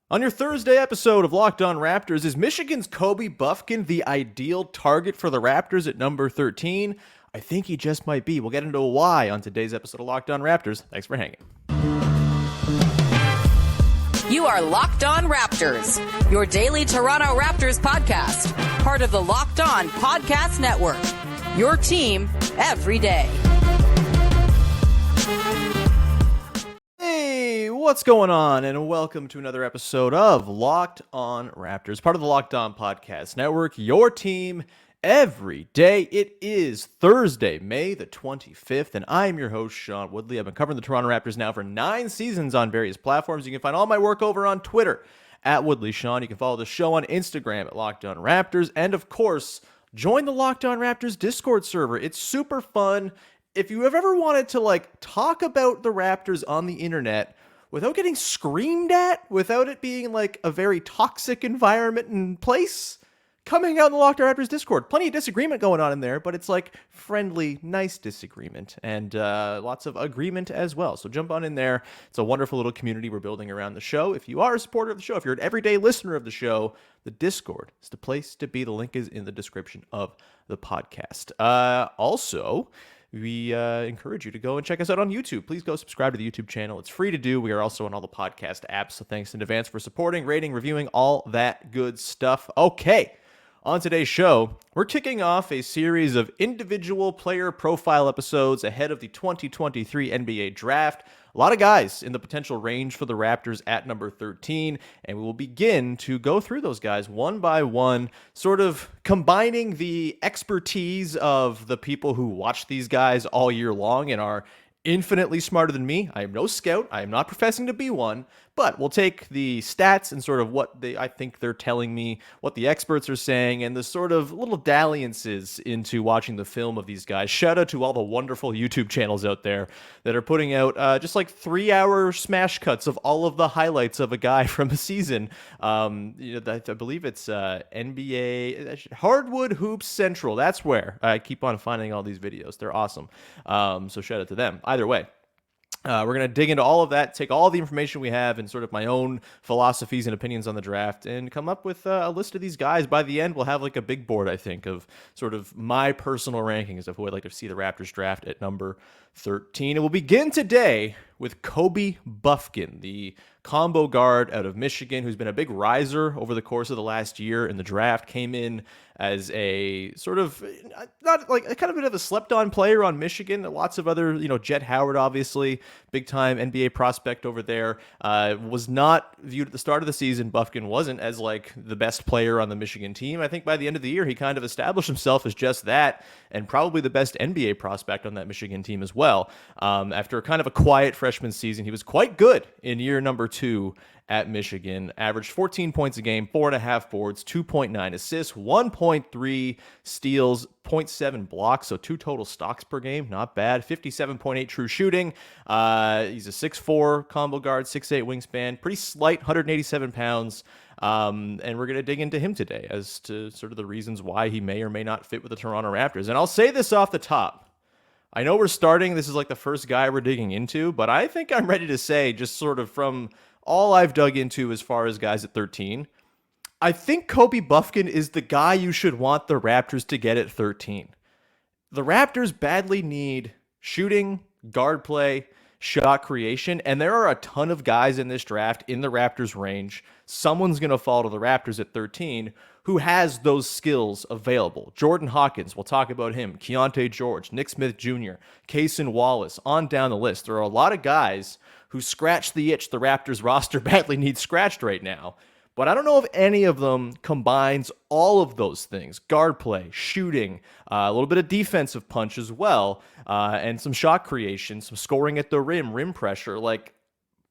On your Thursday episode of Locked On Raptors, is Michigan's Kobe Bufkin the ideal target for the Raptors at number 13? I think he just might be. We'll get into why on today's episode of Locked On Raptors. Thanks for hanging. You are Locked On Raptors, your daily Toronto Raptors podcast, part of the Locked On Podcast Network. Your team every day. Hey, what's going on? And welcome to another episode of Locked On Raptors, part of the Locked On Podcast Network, your team every day. It is Thursday, May the 25th, and I'm your host, Sean Woodley. I've been covering the Toronto Raptors now for 9 seasons on various platforms. You can find all my work over on Twitter at Woodley Sean. You can follow the show on Instagram at Locked On Raptors, and of course, join the Locked On Raptors Discord server. It's super fun. If you have ever wanted to talk about the Raptors on the internet without getting screamed at, without it being like a very toxic environment and place, coming out in the Locked On Raptors Discord. Plenty of disagreement going on in there, but it's like friendly, nice disagreement and lots of agreement as well. So jump on in there. It's a wonderful little community we're building around the show. If you are a supporter of the show, if you're an everyday listener of the show, the Discord is the place to be. The link is in the description of the podcast. Also, we encourage you to go and check us out on YouTube. Please go subscribe to the YouTube channel. It's free to do. We are also on all the podcast apps, so thanks in advance for supporting, rating, reviewing, all that good stuff. Okay, on today's show, we're kicking off a series of individual player profile episodes ahead of the 2023 NBA Draft. A lot of guys in the potential range for the Raptors at number 13, and we will begin to go through those guys one by one, sort of combining the expertise of the people who watch these guys all year long and are infinitely smarter than me. I am no scout. I am not professing to be one, but we'll take the stats and sort of what I think they're telling me, what the experts are saying, and the sort of little dalliances into watching the film of these guys. Shout out to all the wonderful YouTube channels out there that are putting out just like 3-hour smash cuts of all of the highlights of a guy from a season. I believe it's NBA Hardwood Hoops Central. That's where I keep on finding all these videos. They're awesome. So shout out to them. Either way. We're going to dig into all of that, take all the information we have and sort of my own philosophies and opinions on the draft and come up with a list of these guys. By the end, we'll have like a big board, I think, of sort of my personal rankings of who I'd like to see the Raptors draft at number 13. And we'll begin today with Kobe Bufkin, the combo guard out of Michigan, who's been a big riser over the course of the last year in the draft, came in as a sort of not like a kind of bit of a slept-on player on Michigan. Lots of other, Jet Howard, obviously, big-time NBA prospect over there, was not viewed at the start of the season. Bufkin wasn't as like the best player on the Michigan team. I think by the end of the year, he kind of established himself as just that, and probably the best NBA prospect on that Michigan team as well. After kind of a quiet freshman season, he was quite good in year number 2 at Michigan, averaged 14 points a game, 4.5 boards, 2.9 assists, 1.3 steals, 0.7 blocks, so 2 total stocks per game, not bad. 57.8 true shooting. He's a 6'4 combo guard, 6'8 wingspan, pretty slight, 187 pounds. And we're going to dig into him today as to sort of the reasons why he may or may not fit with the Toronto Raptors. And I'll say this off the top. I know we're starting, this is like the first guy we're digging into, but I think I'm ready to say, just sort of from all I've dug into as far as guys at 13, I think Kobe Bufkin is the guy you should want the Raptors to get at 13. The Raptors badly need shooting, guard play, shot creation, and there are a ton of guys in this draft in the Raptors range. Someone's going to fall to the Raptors at 13 who has those skills available. Jordan Hawkins, we'll talk about him. Keontae George, Nick Smith Jr., Cason Wallace, on down the list. There are a lot of guys who scratch the itch the Raptors roster badly needs scratched right now. But I don't know if any of them combines all of those things. Guard play, shooting, a little bit of defensive punch as well, and some shot creation, some scoring at the rim pressure. Like,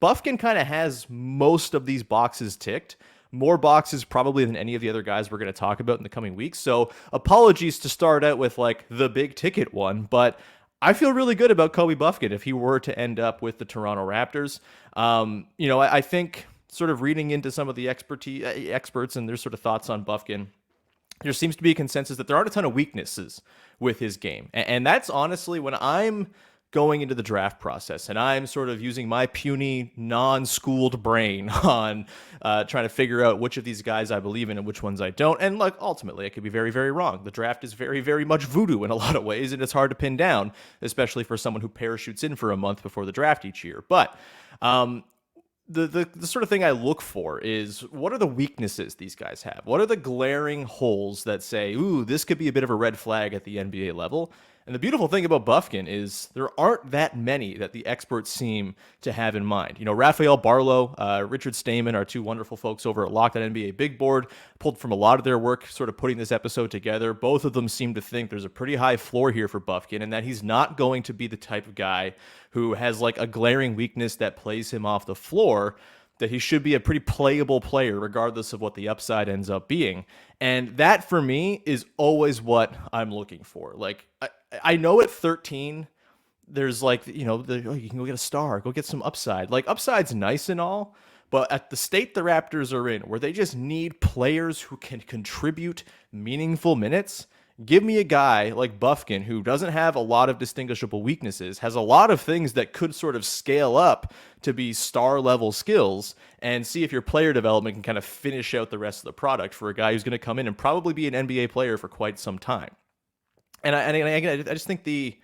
Bufkin kind of has most of these boxes ticked. More boxes probably than any of the other guys we're going to talk about in the coming weeks. So apologies to start out with like the big ticket one, but I feel really good about Kobe Bufkin if he were to end up with the Toronto Raptors. I think sort of reading into some of the experts and their sort of thoughts on Bufkin, there seems to be a consensus that there aren't a ton of weaknesses with his game. And that's honestly, when I'm going into the draft process, and I'm sort of using my puny, non-schooled brain on trying to figure out which of these guys I believe in and which ones I don't. And like ultimately, I could be very, very wrong. The draft is very, very much voodoo in a lot of ways, and it's hard to pin down, especially for someone who parachutes in for a month before the draft each year. But the sort of thing I look for is, what are the weaknesses these guys have? What are the glaring holes that say, ooh, this could be a bit of a red flag at the NBA level? And the beautiful thing about Bufkin is there aren't that many that the experts seem to have in mind. You know, Raphael Barlow, Richard Stamen, our two wonderful folks over at Locked On NBA Big Board, pulled from a lot of their work sort of putting this episode together. Both of them seem to think there's a pretty high floor here for Bufkin, and that he's not going to be the type of guy who has like a glaring weakness that plays him off the floor, that he should be a pretty playable player regardless of what the upside ends up being. And that for me is always what I'm looking for. Like, I know at 13, there's like, you know, you can go get a star, go get some upside. Like, upside's nice and all, but at the state the Raptors are in, where they just need players who can contribute meaningful minutes, give me a guy like Bufkin who doesn't have a lot of distinguishable weaknesses, has a lot of things that could sort of scale up to be star level skills, and see if your player development can kind of finish out the rest of the product for a guy who's going to come in and probably be an NBA player for quite some time. And I just think the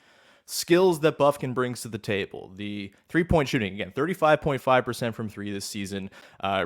skills that Bufkin brings to the table, the three-point shooting, again, 35.5% from three this season,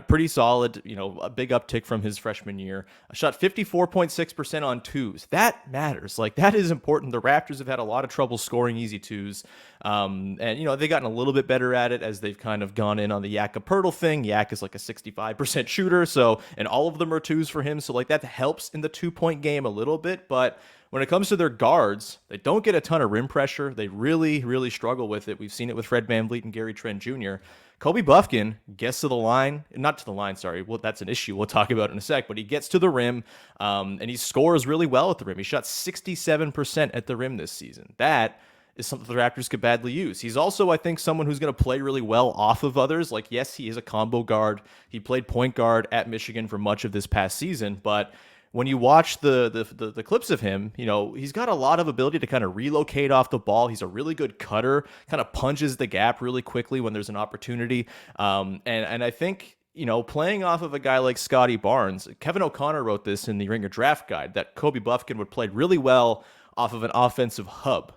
pretty solid, you know, a big uptick from his freshman year. Shot 54.6% on twos. That matters. Like, that is important. The Raptors have had a lot of trouble scoring easy twos. And, you know, they've gotten a little bit better at it as they've kind of gone in on the Yak-a-Pirtle thing. Yak is like a 65% shooter, so, and all of them are twos for him. So, like, that helps in the two-point game a little bit, but when it comes to their guards, they don't get a ton of rim pressure. They really, really struggle with it. We've seen it with Fred VanVleet and Gary Trent Jr. Kobe Bufkin gets to the line, not to the line, sorry. Well, that's an issue we'll talk about in a sec, but he gets to the rim, and he scores really well at the rim. He shot 67% at the rim this season. That is something the Raptors could badly use. He's also, I think, someone who's going to play really well off of others. Like, yes, he is a combo guard. He played point guard at Michigan for much of this past season, but when you watch the clips of him, you know, he's got a lot of ability to kind of relocate off the ball. He's a really good cutter, kind of punches the gap really quickly when there's an opportunity. And I think, you know, playing off of a guy like Scotty Barnes, Kevin O'Connor wrote this in the Ringer Draft Guide, that Kobe Bufkin would play really well off of an offensive hub.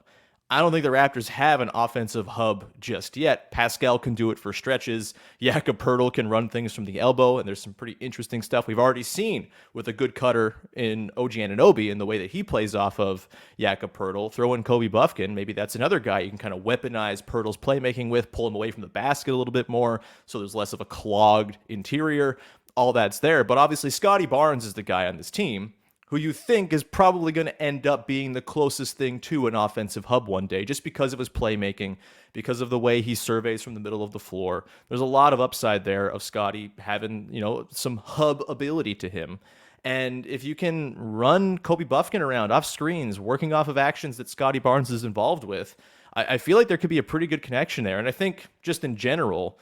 I don't think the Raptors have an offensive hub just yet. Pascal can do it for stretches. Yak-a-Pirtle can run things from the elbow, and there's some pretty interesting stuff we've already seen with a good cutter in OG Anunoby in the way that he plays off of Yak-a-Pirtle. Throw in Kobe Bufkin. Maybe that's another guy you can kind of weaponize Pirtle's playmaking with, pull him away from the basket a little bit more so there's less of a clogged interior. All that's there. But obviously, Scotty Barnes is the guy on this team who you think is probably going to end up being the closest thing to an offensive hub one day, just because of his playmaking, because of the way he surveys from the middle of the floor. There's a lot of upside there of Scotty having, you know, some hub ability to him. And if you can run Kobe Bufkin around off screens, working off of actions that Scotty Barnes is involved with, I feel like there could be a pretty good connection there. And I think just in general,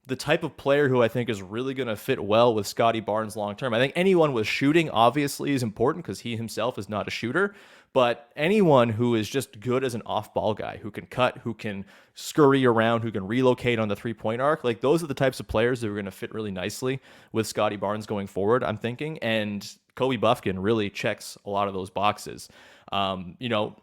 the type of player who I think is really going to fit well with Scotty Barnes long term. I think anyone with shooting obviously is important because he himself is not a shooter, but anyone who is just good as an off-ball guy, who can cut, who can scurry around, who can relocate on the three-point arc, like those are the types of players that are going to fit really nicely with Scotty Barnes going forward, I'm thinking. And Kobe Bufkin really checks a lot of those boxes. You know,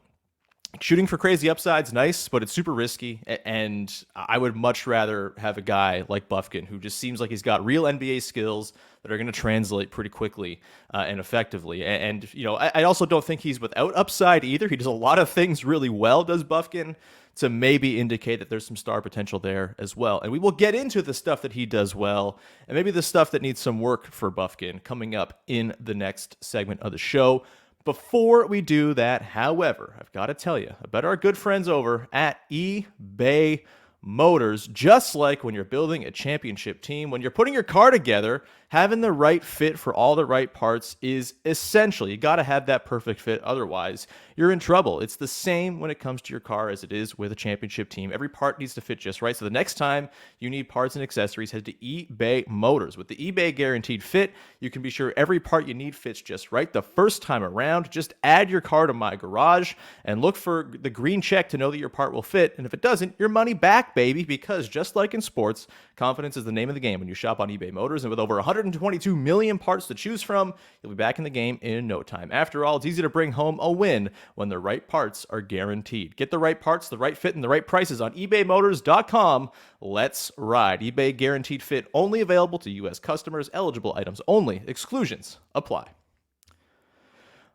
shooting for crazy upside's nice, but it's super risky, and I would much rather have a guy like Bufkin who just seems like he's got real NBA skills that are going to translate pretty quickly and effectively. And you know, I also don't think he's without upside either. He does a lot of things really well, does Bufkin, to maybe indicate that there's some star potential there as well. And we will get into the stuff that he does well, and maybe the stuff that needs some work for Bufkin coming up in the next segment of the show. Before we do that, however, I've got to tell you about our good friends over at eBay Motors. Just like when you're building a championship team, when you're putting your car together, having the right fit for all the right parts is essential. You got to have that perfect fit. Otherwise, you're in trouble. It's the same when it comes to your car as it is with a championship team. Every part needs to fit just right. So the next time you need parts and accessories, head to eBay Motors. With the eBay Guaranteed Fit, you can be sure every part you need fits just right the first time around. Just add your car to My Garage and look for the green check to know that your part will fit. And if it doesn't, your money back, baby, because just like in sports, confidence is the name of the game when you shop on eBay Motors. And with over 122 million parts to choose from, you'll be back in the game in no time. After all, it's easy to bring home a win when the right parts are guaranteed. Get the right parts, the right fit, and the right prices on ebaymotors.com. Let's ride. eBay Guaranteed Fit, only available to U.S. customers. Eligible items only. Exclusions apply.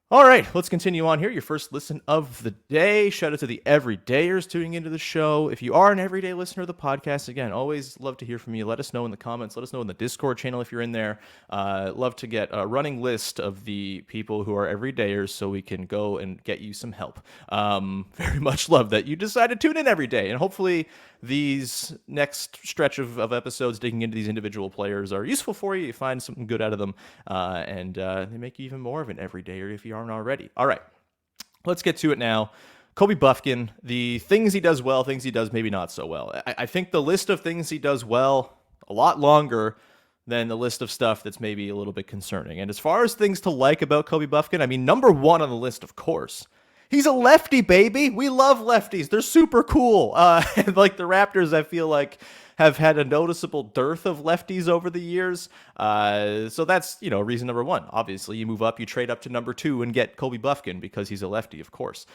All right, let's continue on here. Your first listen of the day. Shout out to the everydayers tuning into the show. If you are an everyday listener of the podcast, again, always love to hear from you. Let us know in the comments. Let us know in the Discord channel if you're in there. Love to get a running list of the people who are everydayers so we can go and get you some help. Very much love that you decide to tune in every day. And hopefully these next stretch of episodes digging into these individual players are useful for you. You find something good out of them, and they make you even more of an everydayer if you aren't already. All right, let's get to it now. Kobe Bufkin, the things he does well, things he does maybe not so well. I think the list of things he does well, a lot longer than the list of stuff that's maybe a little bit concerning. And as far as things to like about Kobe Bufkin, I mean, number one on the list, of course, he's a lefty, baby. We love lefties. They're super cool. And like the Raptors, I feel like, have had a noticeable dearth of lefties over the years. So that's, reason number one. Obviously, you move up, you trade up to number two and get Kobe Bufkin because he's a lefty, of course.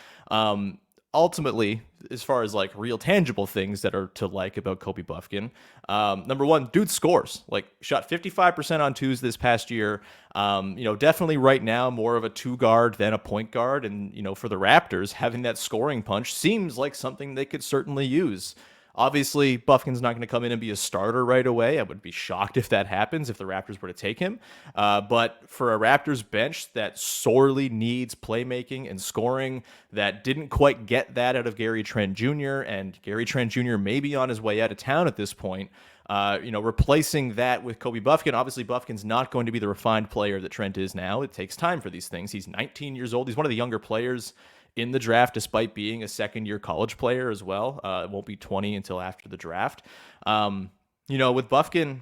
Ultimately, as far as like real tangible things that are to like about Kobe Bufkin, number one, dude scores. Like shot 55% on twos this past year. Definitely right now more of a two guard than a point guard. And, for the Raptors, having that scoring punch seems like something they could certainly use. Obviously, Bufkin's not going to come in and be a starter right away. I would be shocked if that happens, if the Raptors were to take him. But for a Raptors bench that sorely needs playmaking and scoring, that didn't quite get that out of Gary Trent Jr., and Gary Trent Jr. may be on his way out of town at this point, replacing that with Kobe Bufkin. Obviously, Bufkin's not going to be the refined player that Trent is now. It takes time for these things. He's 19 years old. He's one of the younger players in the draft, despite being a second-year college player as well. It won't be 20 until after the draft. With Bufkin,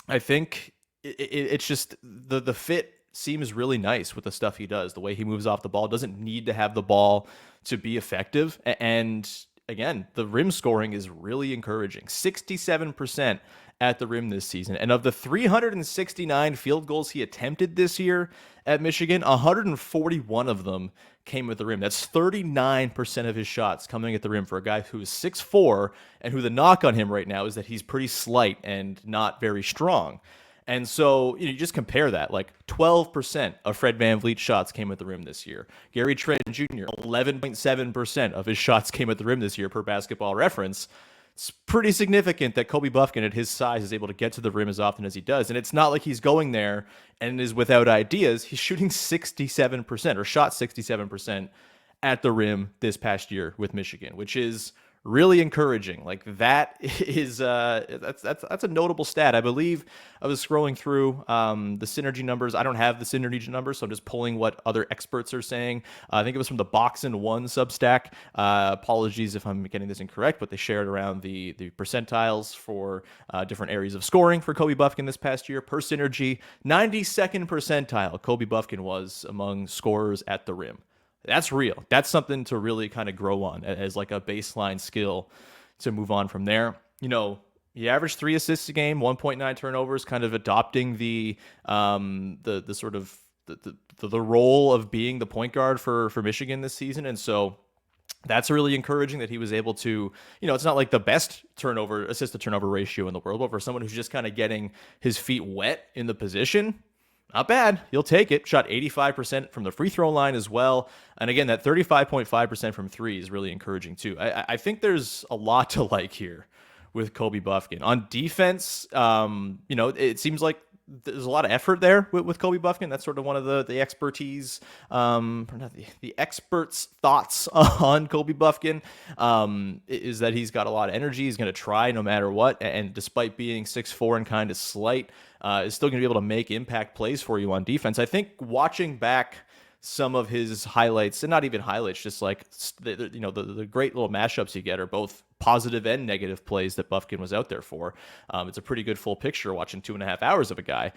I think it's just the fit seems really nice with the stuff he does. The way he moves off the ball, doesn't need to have the ball to be effective. And again, the rim scoring is really encouraging. 67% at the rim this season. And of the 369 field goals he attempted this year at Michigan, 141 of them came at the rim. That's 39% of his shots coming at the rim for a guy who is 6'4", and who the knock on him right now is that he's pretty slight and not very strong. And so you just compare that, like 12% of Fred VanVleet's shots came at the rim this year. Gary Trent Jr., 11.7% of his shots came at the rim this year per Basketball Reference. It's pretty significant that Kobe Bufkin at his size is able to get to the rim as often as he does. And it's not like he's going there and is without ideas. He's shooting 67% or shot 67% at the rim this past year with Michigan, which is really encouraging. Like that is that's a notable stat. I believe I was scrolling through the synergy numbers. I don't have the synergy numbers, so I'm just pulling what other experts are saying. I think it was from the Boxin' One Substack. Apologies if I'm getting this incorrect, but they shared around the percentiles for different areas of scoring for Kobe Bufkin this past year. Per synergy, 92nd percentile Kobe Bufkin was among scorers at the rim. That's real. That's something to really kind of grow on as like a baseline skill to move on from there. He averaged 3 assists a game, 1.9 turnovers, kind of adopting the sort of the role of being the point guard for Michigan this season. And so that's really encouraging that he was able to, it's not like the best assist to turnover ratio in the world, but for someone who's just kind of getting his feet wet in the position, not bad. You'll take it. Shot 85% from the free throw line as well. And again, that 35.5% from three is really encouraging too. I think there's a lot to like here with Kobe Bufkin. On defense, it seems like there's a lot of effort there with Kobe Bufkin. That's sort of one of the expertise, or not the experts' thoughts on Kobe Bufkin, is that he's got a lot of energy. He's going to try no matter what. And despite being 6'4" and kind of slight, is still going to be able to make impact plays for you on defense. I think watching back some of his highlights, and not even highlights, just like the great little mashups you get are both positive and negative plays that Bufkin was out there for. It's a pretty good full picture watching 2.5 hours of a guy.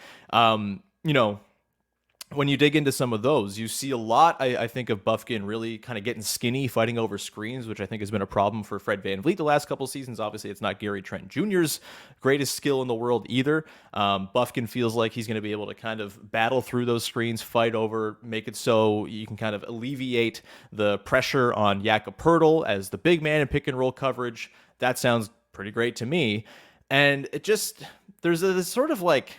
When you dig into some of those, you see a lot, I think, of Bufkin really kind of getting skinny, fighting over screens, which I think has been a problem for Fred VanVleet the last couple of seasons. Obviously, it's not Gary Trent Jr.'s greatest skill in the world either. Bufkin feels like he's going to be able to kind of battle through those screens, fight over, make it so you can kind of alleviate the pressure on Jakob Poeltl as the big man in pick and roll coverage. That sounds pretty great to me. And it just, there's this sort of like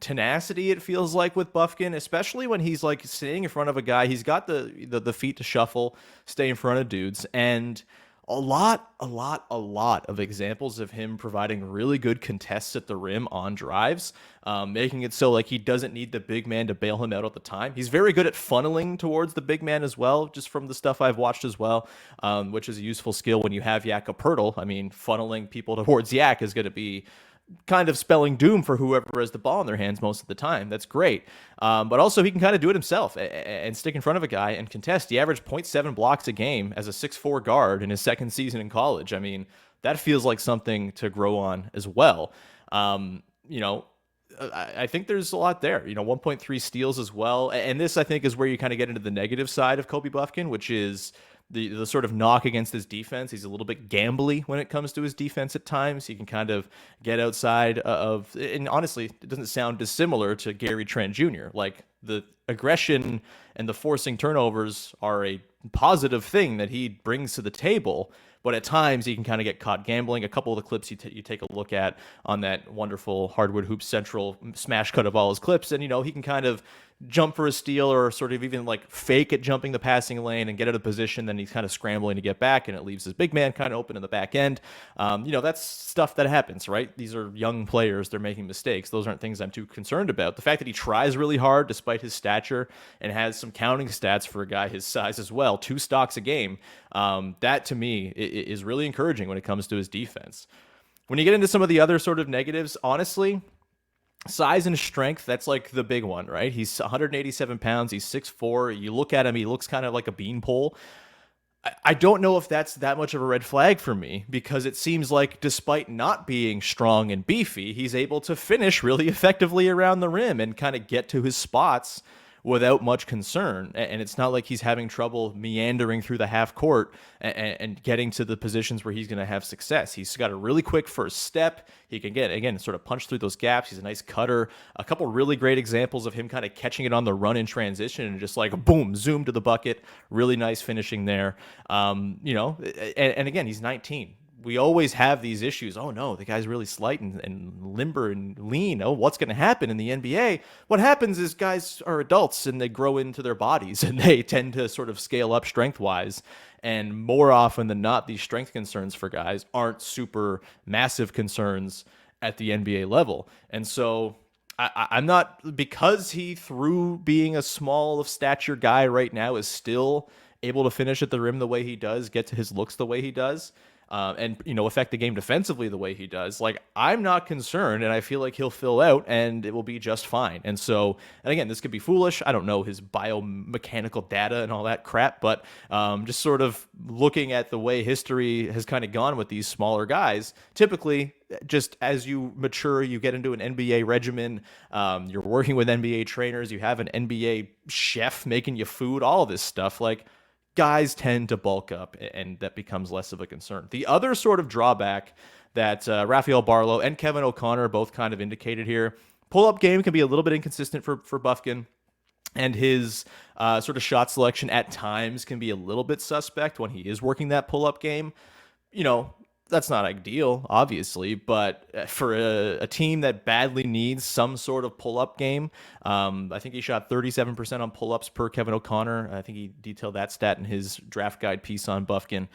tenacity, it feels like, with Bufkin, especially when he's like sitting in front of a guy. He's got the feet to shuffle, stay in front of dudes, and a lot of examples of him providing really good contests at the rim on drives, making it so like he doesn't need the big man to bail him out at the time. He's very good at funneling towards the big man as well, just from the stuff I've watched as well, which is a useful skill when you have Jakob Poeltl. I mean, funneling people towards Yak is going to be kind of spelling doom for whoever has the ball in their hands most of the time. That's great. But also he can kind of do it himself and stick in front of a guy and contest. He averaged 0.7 blocks a game as a 6'4" guard in his second season in college. I mean, that feels like something to grow on as well. I think there's a lot there, 1.3 steals as well. And this, I think, is where you kind of get into the negative side of Kobe Bufkin, which is the sort of knock against his defense. He's a little bit gambly when it comes to his defense at times. He can kind of get outside of, and honestly, it doesn't sound dissimilar to Gary Trent Jr. Like, the aggression and the forcing turnovers are a positive thing that he brings to the table, but at times he can kind of get caught gambling. A couple of the clips you take a look at on that wonderful Hardwood Hoops Central smash cut of all his clips, and he can kind of jump for a steal or sort of even like fake at jumping the passing lane and get out of position. Then he's kind of scrambling to get back, and it leaves his big man kind of open in the back end. That's stuff that happens, right? These are young players. They're making mistakes. Those aren't things I'm too concerned about. The fact that he tries really hard despite his stature and has some counting stats for a guy his size as well, 2 stocks a game, that to me is really encouraging when it comes to his defense. When you get into some of the other sort of negatives, honestly, size and strength, that's like the big one, right? He's 187 pounds. He's 6'4". You look at him, he looks kind of like a beanpole. I don't know if that's that much of a red flag for me, because it seems like despite not being strong and beefy, he's able to finish really effectively around the rim and kind of get to his spots without much concern. And it's not like he's having trouble meandering through the half court and getting to the positions where he's going to have success. He's got a really quick first step. He can sort of punch through those gaps. He's a nice cutter. A couple really great examples of him kind of catching it on the run in transition and just like boom, zoom to the bucket. Really nice finishing there. And again, he's 19. We always have these issues. Oh no, the guy's really slight and limber and lean. Oh, what's going to happen in the NBA? What happens is guys are adults and they grow into their bodies and they tend to sort of scale up strength-wise. And more often than not, these strength concerns for guys aren't super massive concerns at the NBA level. And so I'm not, because he, through being a small of stature guy right now, is still able to finish at the rim the way he does, get to his looks the way he does, and affect the game defensively the way he does. Like, I'm not concerned, and I feel like he'll fill out and it will be just fine. And again, this could be foolish. I don't know his biomechanical data and all that crap, but just sort of looking at the way history has kind of gone with these smaller guys, typically, just as you mature, you get into an NBA regimen, you're working with NBA trainers, you have an NBA chef making you food, all of this stuff. Like, guys tend to bulk up, and that becomes less of a concern. The other sort of drawback that Raphael Barlow and Kevin O'Connor both kind of indicated here, pull-up game can be a little bit inconsistent for Bufkin, and his sort of shot selection at times can be a little bit suspect when he is working that pull-up game. That's not ideal, obviously, but for a team that badly needs some sort of pull-up game, I think he shot 37% on pull-ups per Kevin O'Connor. I think he detailed that stat in his draft guide piece on Bufkin.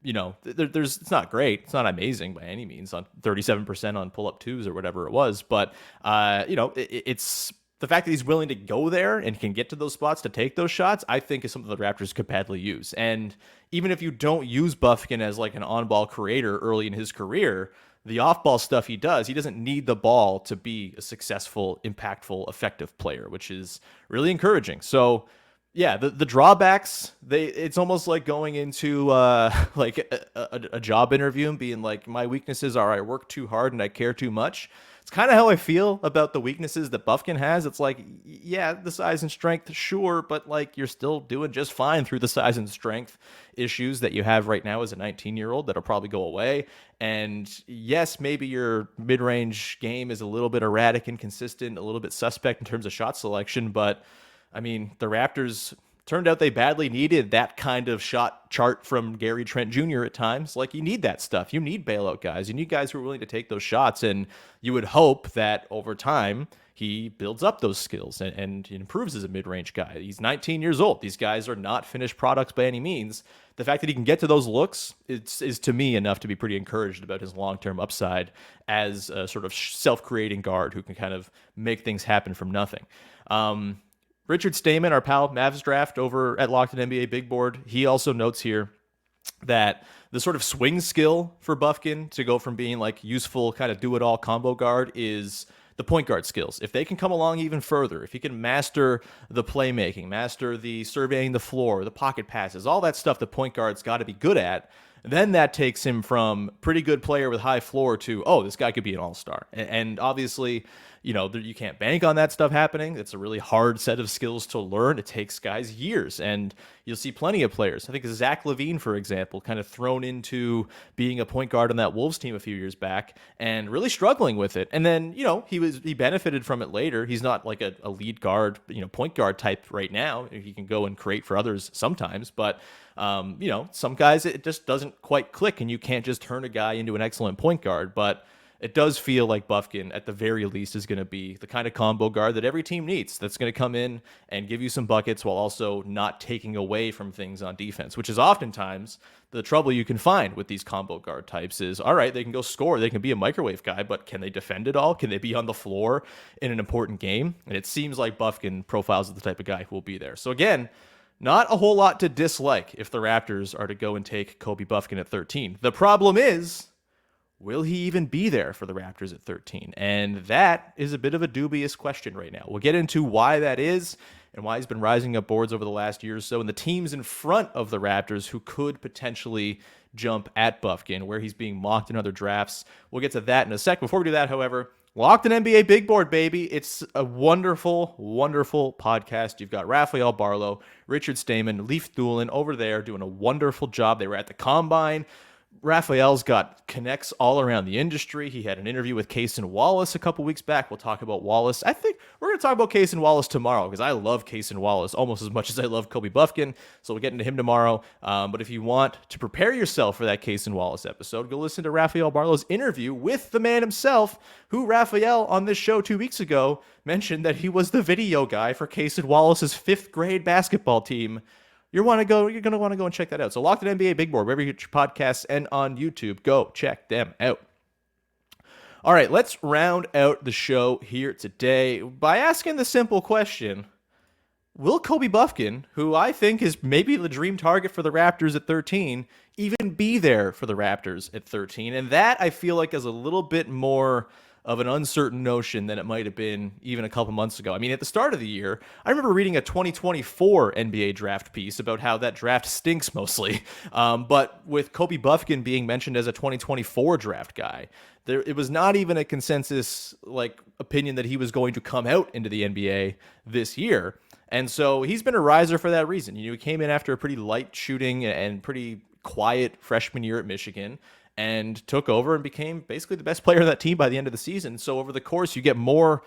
It's not great. It's not amazing by any means on 37% on pull-up twos or whatever it was, but it's the fact that he's willing to go there and can get to those spots to take those shots, I think is something the Raptors could badly use. And even if you don't use Bufkin as like an on-ball creator early in his career, the off-ball stuff he does, he doesn't need the ball to be a successful, impactful, effective player, which is really encouraging. So yeah, the drawbacks, it's almost like going into like a job interview and being like, my weaknesses are I work too hard and I care too much. It's kind of how I feel about the weaknesses that Bufkin has. It's like, yeah, the size and strength, sure, but like you're still doing just fine through the size and strength issues that you have right now as a 19-year-old that'll probably go away. And yes, maybe your mid-range game is a little bit erratic, inconsistent, a little bit suspect in terms of shot selection, but I mean, the Raptors turned out they badly needed that kind of shot chart from Gary Trent Jr. at times. Like, you need that stuff. You need bailout guys. You need guys who are willing to take those shots. And you would hope that over time, he builds up those skills and improves as a mid-range guy. He's 19 years old. These guys are not finished products by any means. The fact that he can get to those looks is to me enough to be pretty encouraged about his long-term upside as a sort of self-creating guard who can kind of make things happen from nothing. Richard Stamen, our pal, Mavs Draft over at Locked On NBA Big Board, he also notes here that the sort of swing skill for Bufkin to go from being like useful kind of do-it-all combo guard is the point guard skills. If they can come along even further, if he can master the playmaking, master the surveying the floor, the pocket passes, all that stuff the point guard's got to be good at, then that takes him from pretty good player with high floor to, oh, this guy could be an all-star. And obviously, you can't bank on that stuff happening. It's a really hard set of skills to learn. It takes guys years, and you'll see plenty of players. I think Zach LaVine, for example, kind of thrown into being a point guard on that Wolves team a few years back and really struggling with it. And then, he benefited from it later. He's not like a lead guard, point guard type right now. He can go and create for others sometimes, but some guys, it just doesn't quite click, and you can't just turn a guy into an excellent point guard. But it does feel like Bufkin, at the very least, is going to be the kind of combo guard that every team needs, that's going to come in and give you some buckets while also not taking away from things on defense, which is oftentimes the trouble you can find with these combo guard types is, all right, they can go score, they can be a microwave guy, but can they defend it all? Can they be on the floor in an important game? And it seems like Bufkin profiles the type of guy who will be there. So again, not a whole lot to dislike if the Raptors are to go and take Kobe Bufkin at 13. The problem is, will he even be there for the Raptors at 13? And that is a bit of a dubious question right now. We'll get into why that is and why he's been rising up boards over the last year or so, and the teams in front of the Raptors who could potentially jump at Bufkin, where he's being mocked in other drafts. We'll get to that in a sec. Before we do that, however, Locked On NBA Big Board, baby. It's a wonderful, wonderful podcast. You've got Raphael Barlow, Richard Stamen, Leif Thulin over there doing a wonderful job. They were at the Combine. Raphael's got connects all around the industry. He had an interview with Cason Wallace a couple weeks back. We'll talk about Wallace. I think we're going to talk about Cason Wallace tomorrow because I love Cason Wallace almost as much as I love Kobe Bufkin. So we'll get into him tomorrow. But if you want to prepare yourself for that Cason Wallace episode, go listen to Raphael Barlow's interview with the man himself, who Raphael on this show 2 weeks ago mentioned that he was the video guy for Cason Wallace's 5th grade basketball team. You're going to want to go and check that out. So Locked On NBA Big Board, wherever you get your podcasts and on YouTube, go check them out. All right, let's round out the show here today by asking the simple question, will Kobe Bufkin, who I think is maybe the dream target for the Raptors at 13, even be there for the Raptors at 13? And that I feel like is a little bit more of an uncertain notion than it might have been even a couple months ago. I mean, at the start of the year, I remember reading a 2024 NBA draft piece about how that draft stinks mostly. But with Kobe Bufkin being mentioned as a 2024 draft guy, it was not even a consensus opinion that he was going to come out into the NBA this year. And so he's been a riser for that reason. He came in after a pretty light shooting and pretty quiet freshman year at Michigan, and took over and became basically the best player of that team by the end of the season. So over the course, you get more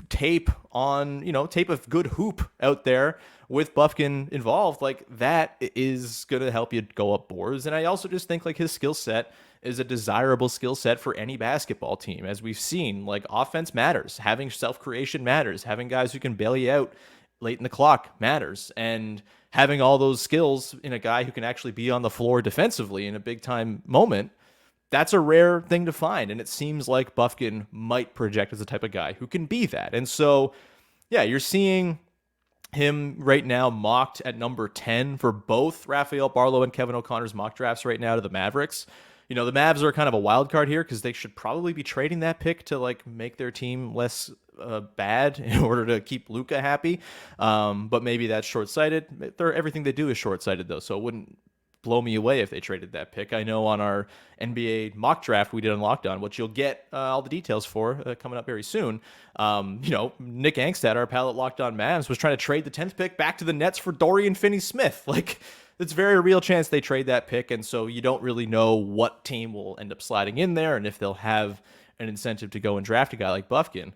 tape of good hoop out there with Bufkin involved, like that is going to help you go up boards. And I also just think like his skill set is a desirable skill set for any basketball team. As we've seen, like offense matters, having self-creation matters, having guys who can bail you out late in the clock matters, and having all those skills in a guy who can actually be on the floor defensively in a big time moment, that's a rare thing to find. And it seems like Bufkin might project as the type of guy who can be that. And so, yeah, you're seeing him right now mocked at number 10 for both Rafael Barlow and Kevin O'Connor's mock drafts right now to the Mavericks. The Mavs are kind of a wild card here because they should probably be trading that pick to like make their team less bad in order to keep Luka happy. But maybe that's short-sighted. Everything they do is short-sighted though, so it wouldn't blow me away if they traded that pick. I know on our NBA mock draft we did on Locked On, which you'll get all the details for coming up very soon. Nick Angstad, our pal at Locked On Mavs, was trying to trade the 10th pick back to the Nets for Dorian Finney-Smith. Like, it's a very real chance they trade that pick, and so you don't really know what team will end up sliding in there and if they'll have an incentive to go and draft a guy like Bufkin.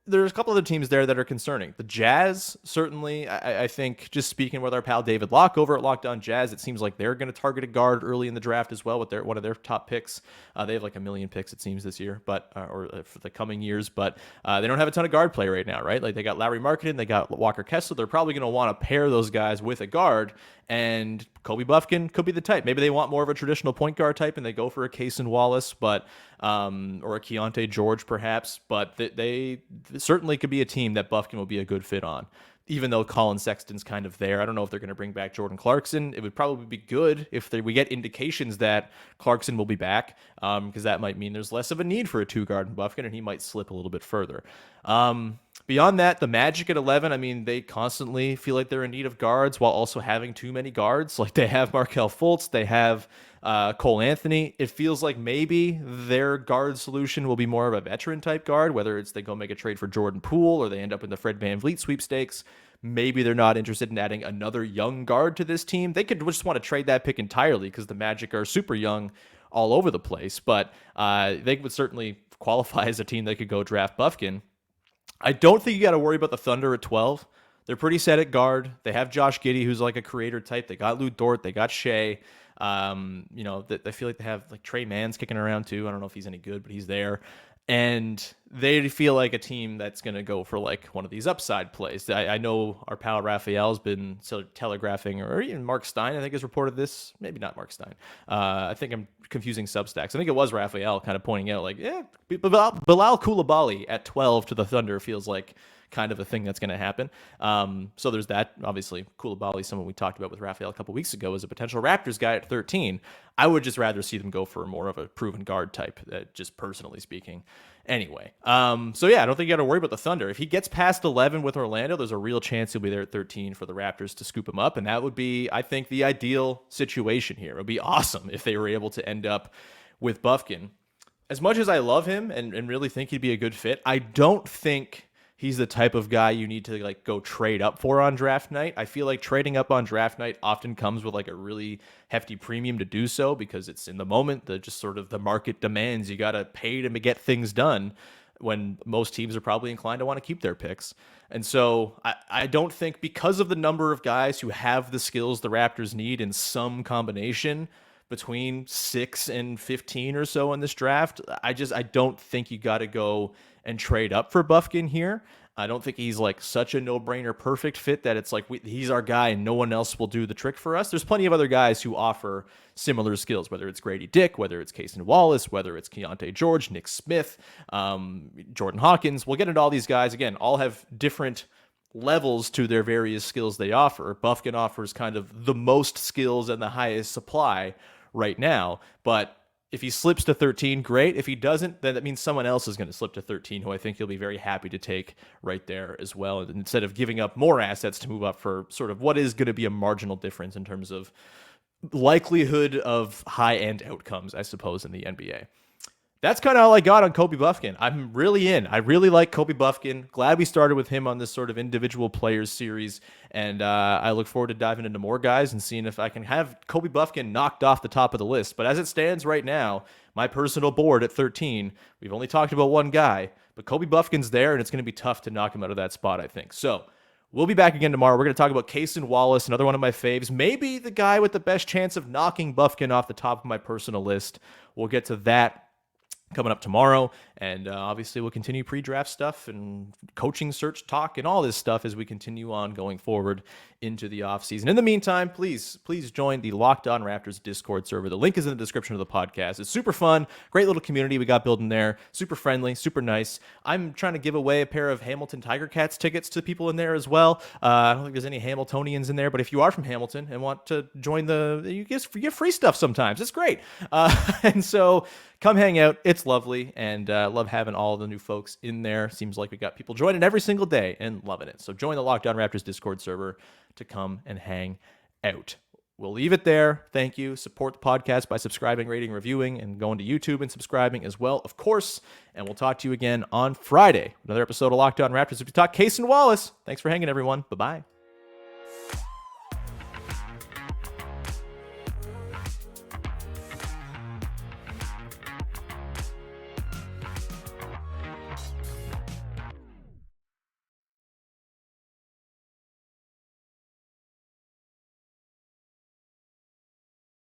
There's a couple other teams there that are concerning. The Jazz, certainly, I think, just speaking with our pal David Locke over at Locked On Jazz, it seems like they're going to target a guard early in the draft as well with one of their top picks. They have like 1 million picks, it seems, this year, or for the coming years, but they don't have a ton of guard play right now, right? Like, they got Larry Marketing, they got Walker Kessler. They're probably going to want to pair those guys with a guard, and Kobe Bufkin could be the type. Maybe they want more of a traditional point guard type and they go for a Cason Wallace, or a Keontae George perhaps, but they certainly could be a team that Bufkin will be a good fit on. Even though Colin Sexton's kind of there, I don't know if they're going to bring back Jordan Clarkson. It would probably be good if we get indications that Clarkson will be back, because that might mean there's less of a need for a two-guard in Bufkin, and he might slip a little bit further. Beyond that, the Magic at 11, I mean, they constantly feel like they're in need of guards while also having too many guards. Like, they have Markelle Fultz, they have Cole Anthony. It feels like maybe their guard solution will be more of a veteran-type guard, whether it's they go make a trade for Jordan Poole or they end up in the Fred VanVleet sweepstakes. Maybe they're not interested in adding another young guard to this team. They could just want to trade that pick entirely because the Magic are super young all over the place, but they would certainly qualify as a team that could go draft Bufkin. I don't think you got to worry about the Thunder at 12. They're pretty set at guard. They have Josh Giddey, who's like a creator type. They got Lou Dort. They got Shea. I feel like they have like Trey Mann's kicking around too. I don't know if he's any good, but he's there. And they feel like a team that's going to go for like one of these upside plays. I know our pal Raphael has been telegraphing, or even Mark Stein, I think, has reported this. Maybe not Mark Stein. I think I'm confusing Substacks. I think it was Raphael kind of pointing out like, Bilal Coulibaly at 12 to the Thunder feels like kind of a thing that's going to happen. So there's that. Obviously, Coulibaly, someone we talked about with Raphael a couple weeks ago, as a potential Raptors guy at 13. I would just rather see them go for more of a proven guard type, just personally speaking. Anyway, I don't think you got to worry about the Thunder. If he gets past 11 with Orlando, there's a real chance he'll be there at 13 for the Raptors to scoop him up, and that would be, I think, the ideal situation here. It would be awesome if they were able to end up with Bufkin. As much as I love him and really think he'd be a good fit, I don't think he's the type of guy you need to like go trade up for on draft night. I feel like trading up on draft night often comes with like a really hefty premium to do so because it's in the moment, just sort of the market demands you got to pay to get things done when most teams are probably inclined to want to keep their picks. And so I don't think, because of the number of guys who have the skills the Raptors need in some combination between 6 and 15 or so in this draft, I don't think you got to go and trade up for Bufkin here. I don't think he's like such a no-brainer perfect fit that it's like he's our guy and no one else will do the trick for us. There's plenty of other guys who offer similar skills, whether it's Grady Dick, whether it's Cason Wallace, whether it's Keontae George, Nick Smith, Jordan Hawkins. We'll get into all these guys. Again, all have different levels to their various skills they offer. Bufkin offers kind of the most skills and the highest supply right now, but if he slips to 13, great. If he doesn't, then that means someone else is going to slip to 13, who I think he'll be very happy to take right there as well, instead of giving up more assets to move up for sort of what is going to be a marginal difference in terms of likelihood of high-end outcomes, I suppose, in the NBA. That's kind of all I got on Kobe Bufkin. I'm really in. I really like Kobe Bufkin. Glad we started with him on this sort of individual players series. And I look forward to diving into more guys and seeing if I can have Kobe Bufkin knocked off the top of the list. But as it stands right now, my personal board at 13, we've only talked about one guy, but Kobe Bufkin's there, and it's going to be tough to knock him out of that spot, I think. So we'll be back again tomorrow. We're going to talk about Cason Wallace, another one of my faves, maybe the guy with the best chance of knocking Bufkin off the top of my personal list. We'll get to that coming up tomorrow, and obviously we'll continue pre-draft stuff and coaching search talk and all this stuff as we continue on going forward into the offseason. In the meantime, please join the Locked On Raptors Discord server. The link is in the description of the podcast. It's super fun, great little community we got building there, super friendly, super nice. I'm trying to give away a pair of Hamilton Tiger Cats tickets to people in there as well. I don't think there's any Hamiltonians in there, but if you are from Hamilton and want to join you get free stuff sometimes. It's great. And so come hang out. It's lovely, and love having all the new folks in there. Seems like we got people joining every single day and loving it. So join the Locked On Raptors Discord server to come and hang out. We'll leave it there. Thank you. Support the podcast by subscribing, rating, reviewing, and going to YouTube and subscribing as well, of course. And we'll talk to you again on Friday. Another episode of Locked On Raptors. If we talk Cason Wallace. Thanks for hanging, everyone. Bye-bye.